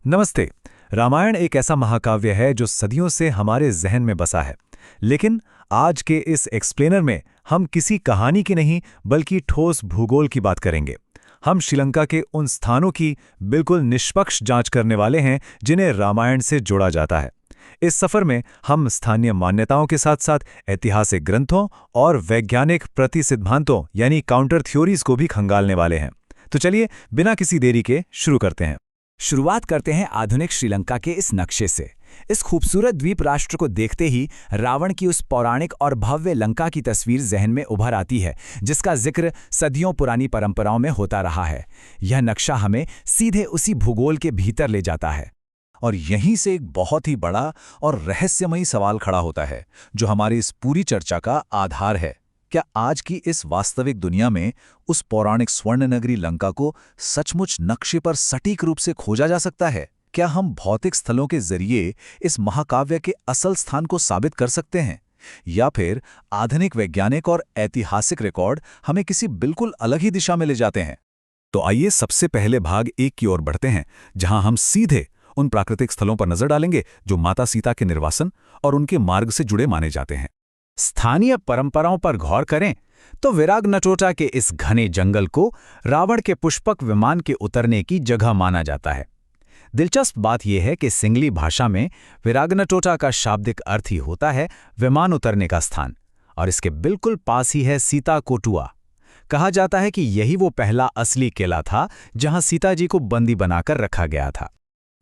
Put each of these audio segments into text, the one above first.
नमस्ते। रामायण एक ऐसा महाकाव्य है जो सदियों से हमारे जहन में बसा है। लेकिन आज के इस एक्सप्लेनर में हम किसी कहानी की नहीं बल्कि ठोस भूगोल की बात करेंगे। हम श्रीलंका के उन स्थानों की बिल्कुल निष्पक्ष जांच करने वाले हैं जिन्हें रामायण से जोड़ा जाता है। इस सफर में हम स्थानीय मान्यताओं के साथ साथ ऐतिहासिक ग्रंथों और वैज्ञानिक प्रतिसिद्धांतों यानी काउंटर थ्योरीज को भी खंगालने वाले हैं। तो चलिए बिना किसी देरी के शुरू करते हैं। शुरुआत करते हैं आधुनिक श्रीलंका के इस नक्शे से। इस खूबसूरत द्वीप राष्ट्र को देखते ही रावण की उस पौराणिक और भव्य लंका की तस्वीर जहन में उभर आती है, जिसका जिक्र सदियों पुरानी परंपराओं में होता रहा है। यह नक्शा हमें सीधे उसी भूगोल के भीतर ले जाता है। और यहीं से एक बहुत ही बड़ा और रहस्यमयी सवाल खड़ा होता है, जो हमारी इस पूरी चर्चा का आधार है। क्या आज की इस वास्तविक दुनिया में उस पौराणिक स्वर्णनगरी लंका को सचमुच नक्शे पर सटीक रूप से खोजा जा सकता है? क्या हम भौतिक स्थलों के जरिए इस महाकाव्य के असल स्थान को साबित कर सकते हैं, या फिर आधुनिक वैज्ञानिक और ऐतिहासिक रिकॉर्ड हमें किसी बिल्कुल अलग ही दिशा में ले जाते हैं? तो आइए सबसे पहले भाग 1 की ओर बढ़ते हैं, जहां हम सीधे उन प्राकृतिक स्थलों पर नजर डालेंगे जो माता सीता के निर्वासन और उनके मार्ग से जुड़े माने जाते हैं। स्थानीय परंपराओं पर गौर करें तो विराग नटोटा के इस घने जंगल को रावण के पुष्पक विमान के उतरने की जगह माना जाता है। दिलचस्प बात यह है कि सिंगली भाषा में विरागनटोटा का शाब्दिक अर्थ ही होता है विमान उतरने का स्थान, और इसके बिल्कुल पास ही है सीता कोटुआ। कहा जाता है कि यही वो पहला असली किला था जहां सीता जी को बंदी बनाकर रखा गया था।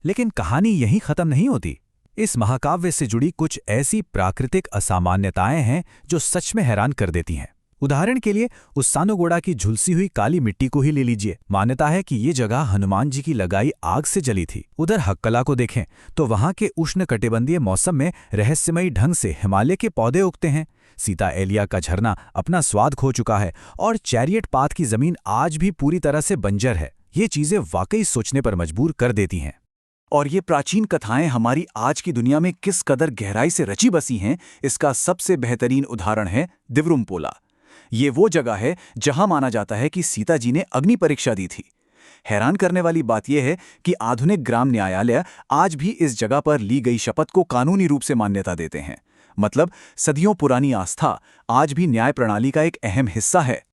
लेकिन कहानी यहीं खत्म नहीं होती। इस महाकाव्य से जुड़ी कुछ ऐसी प्राकृतिक असामान्यताएं हैं जो सच में हैरान कर देती हैं। उदाहरण के लिए उस सानुगोड़ा की झुलसी हुई काली मिट्टी को ही ले लीजिए। मान्यता है कि ये जगह हनुमान जी की लगाई आग से जली थी। उधर हक्कला को देखें तो वहां के उष्णकटिबंधीय मौसम में रहस्यमयी ढंग से हिमालय के पौधे उगते हैं। सीता एलिया का झरना अपना स्वाद खो चुका है और चैरियट पाथ की जमीन आज भी पूरी तरह से बंजर है। ये चीजें वाकई सोचने पर मजबूर कर देती हैं। और ये प्राचीन कथाएं हमारी आज की दुनिया में किस कदर गहराई से रची बसी हैं, इसका सबसे बेहतरीन उदाहरण है दिवरुमपोला। ये वो जगह है जहां माना जाता है कि सीता जी ने अग्नि परीक्षा दी थी। हैरान करने वाली बात यह है कि आधुनिक ग्राम न्यायालय आज भी इस जगह पर ली गई शपथ को कानूनी रूप से मान्यता देते हैं। मतलब सदियों पुरानी आस्था आज भी न्याय प्रणाली का एक अहम हिस्सा है।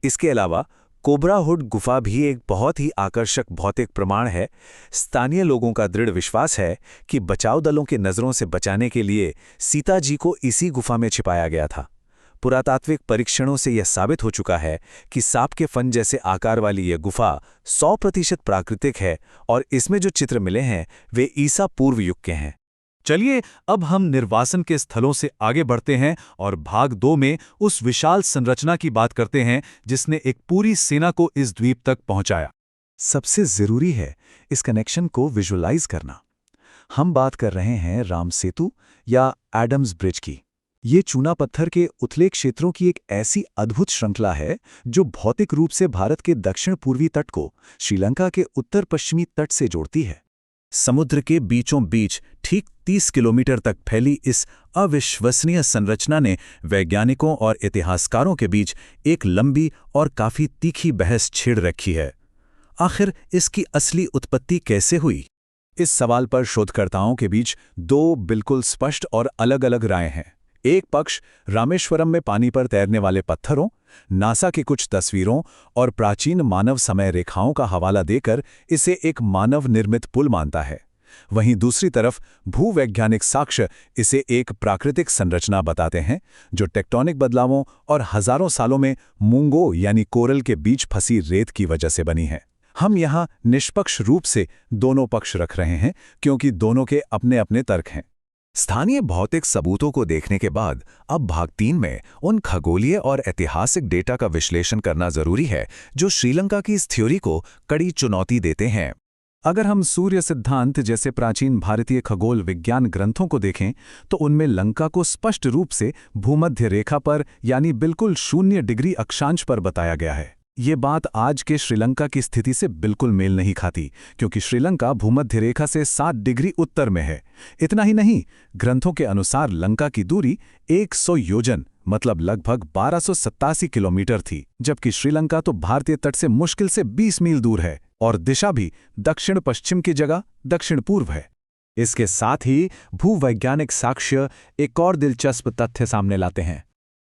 इसके अलावा कोबरा हुड गुफा भी एक बहुत ही आकर्षक भौतिक प्रमाण है। स्थानीय लोगों का दृढ़ विश्वास है कि बचाव दलों के नजरों से बचाने के लिए सीता जी को इसी गुफा में छिपाया गया था। पुरातात्विक परीक्षणों से यह साबित हो चुका है कि सांप के फन जैसे आकार वाली यह गुफा 100% प्राकृतिक है और इसमें जो चित्र मिले हैं वे ईसा पूर्व युग के हैं। चलिए अब हम निर्वासन के स्थलों से आगे बढ़ते हैं और भाग 2 में उस विशाल संरचना की बात करते हैं जिसने एक पूरी सेना को इस द्वीप तक पहुंचाया। सबसे जरूरी है इस कनेक्शन को विजुअलाइज करना। हम बात कर रहे हैं राम सेतु या एडम्स ब्रिज की। ये चूना पत्थर के उथले क्षेत्रों की एक ऐसी अद्भुत श्रृंखला है जो भौतिक रूप से भारत के दक्षिण पूर्वी तट को श्रीलंका के उत्तर पश्चिमी तट से जोड़ती है। समुद्र के बीचों बीच ठीक 30 किलोमीटर तक फैली इस अविश्वसनीय संरचना ने वैज्ञानिकों और इतिहासकारों के बीच एक लंबी और काफी तीखी बहस छेड़ रखी है। आखिर इसकी असली उत्पत्ति कैसे हुई? इस सवाल पर शोधकर्ताओं के बीच 2 बिल्कुल स्पष्ट और अलग-अलग राय हैं। एक पक्ष रामेश्वरम में पानी पर तैरने वाले पत्थरों, नासा की कुछ तस्वीरों और प्राचीन मानव समय रेखाओं का हवाला देकर इसे एक मानव निर्मित पुल मानता है। वहीं दूसरी तरफ भूवैज्ञानिक साक्ष्य इसे एक प्राकृतिक संरचना बताते हैं जो टेक्टोनिक बदलावों और हजारों सालों में मूंगों यानी कोरल के बीच फंसी रेत की वजह से बनी है। हम यहाँ निष्पक्ष रूप से दोनों पक्ष रख रहे हैं क्योंकि दोनों के अपने अपने तर्क हैं। स्थानीय भौतिक सबूतों को देखने के बाद अब भाग 3 में उन खगोलीय और ऐतिहासिक डेटा का विश्लेषण करना जरूरी है जो श्रीलंका की इस थ्योरी को कड़ी चुनौती देते हैं। अगर हम सूर्य सिद्धांत जैसे प्राचीन भारतीय खगोल विज्ञान ग्रंथों को देखें तो उनमें लंका को स्पष्ट रूप से भूमध्य रेखा पर यानी बिल्कुल 0 डिग्री अक्षांश पर बताया गया है। ये बात आज के श्रीलंका की स्थिति से बिल्कुल मेल नहीं खाती, क्योंकि श्रीलंका भूमध्य रेखा से 7 डिग्री उत्तर में है। इतना ही नहीं, ग्रंथों के अनुसार लंका की दूरी 100 योजन मतलब लगभग 1287 किलोमीटर थी, जबकि श्रीलंका तो भारतीय तट से मुश्किल से 20 मील दूर है। और दिशा भी दक्षिण पश्चिम की जगह दक्षिण पूर्व है। इसके साथ ही भूवैज्ञानिक साक्ष्य एक और दिलचस्प तथ्य सामने लाते हैं।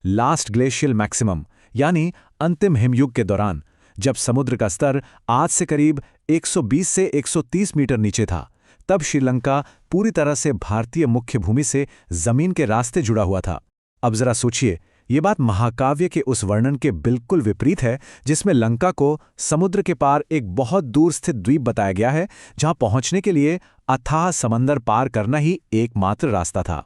लास्ट ग्लेशियल मैक्सिमम यानी अंतिम हिमयुग के दौरान जब समुद्र का स्तर आज से करीब 120 से 130 मीटर नीचे था, तब श्रीलंका पूरी तरह से भारतीय मुख्य भूमि से जमीन के रास्ते जुड़ा हुआ था। अब जरा सोचिए, ये बात महाकाव्य के उस वर्णन के बिल्कुल विपरीत है जिसमें लंका को समुद्र के पार एक बहुत दूर स्थित द्वीप बताया गया है, जहां पहुंचने के लिए अथाह समंदर पार करना ही एकमात्र रास्ता था।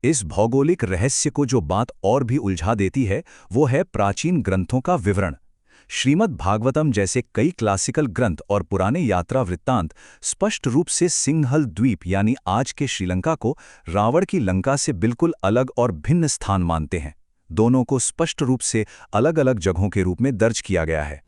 इस भौगोलिक रहस्य को जो बात और भी उलझा देती है वो है प्राचीन ग्रंथों का विवरण। श्रीमद् भागवतम जैसे कई क्लासिकल ग्रंथ और पुराने यात्रा वृत्तांत स्पष्ट रूप से सिंहल द्वीप यानी आज के श्रीलंका को रावण की लंका से बिल्कुल अलग और भिन्न स्थान मानते हैं। दोनों को स्पष्ट रूप से अलग अलग जगहों के रूप में दर्ज किया गया है।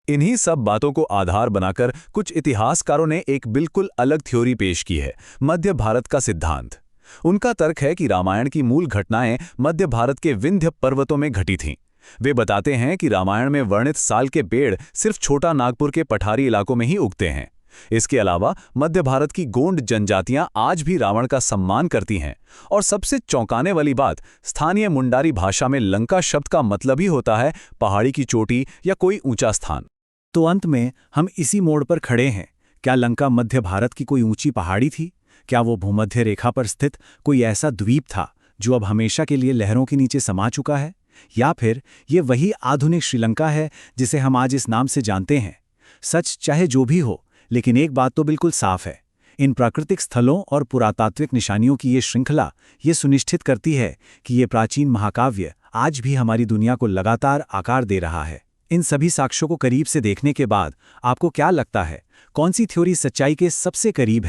इन्हीं सब बातों को आधार बनाकर कुछ इतिहासकारों ने एक बिल्कुल अलग थ्योरी पेश की है, मध्य भारत का सिद्धांत। उनका तर्क है कि रामायण की मूल घटनाएं मध्य भारत के विंध्य पर्वतों में घटी थीं। वे बताते हैं कि रामायण में वर्णित साल के पेड़ सिर्फ छोटा नागपुर के पठारी इलाकों में ही उगते हैं। इसके अलावा मध्य भारत की गोंड जनजातियां आज भी रावण का सम्मान करती हैं, और सबसे चौंकाने वाली बात, स्थानीय मुंडारी भाषा में लंका शब्द का मतलब ही होता है पहाड़ी की चोटी या कोई ऊंचा स्थान। तो अंत में हम इसी मोड़ पर खड़े हैं। क्या लंका मध्य भारत की कोई ऊंची पहाड़ी थी? क्या वो भूमध्य रेखा पर स्थित कोई ऐसा द्वीप था जो अब हमेशा के लिए लहरों के नीचे समा चुका है? या फिर ये वही आधुनिक श्रीलंका है जिसे हम आज इस नाम से जानते हैं? सच चाहे जो भी हो, लेकिन एक बात तो बिल्कुल साफ है, इन प्राकृतिक स्थलों और पुरातात्विक निशानियों की ये श्रृंखला ये सुनिश्चित करती है कि ये प्राचीन महाकाव्य आज भी हमारी दुनिया को लगातार आकार दे रहा है। इन सभी साक्ष्यों को करीब से देखने के बाद आपको क्या लगता है, कौन सी थ्योरी सच्चाई के सबसे करीब है?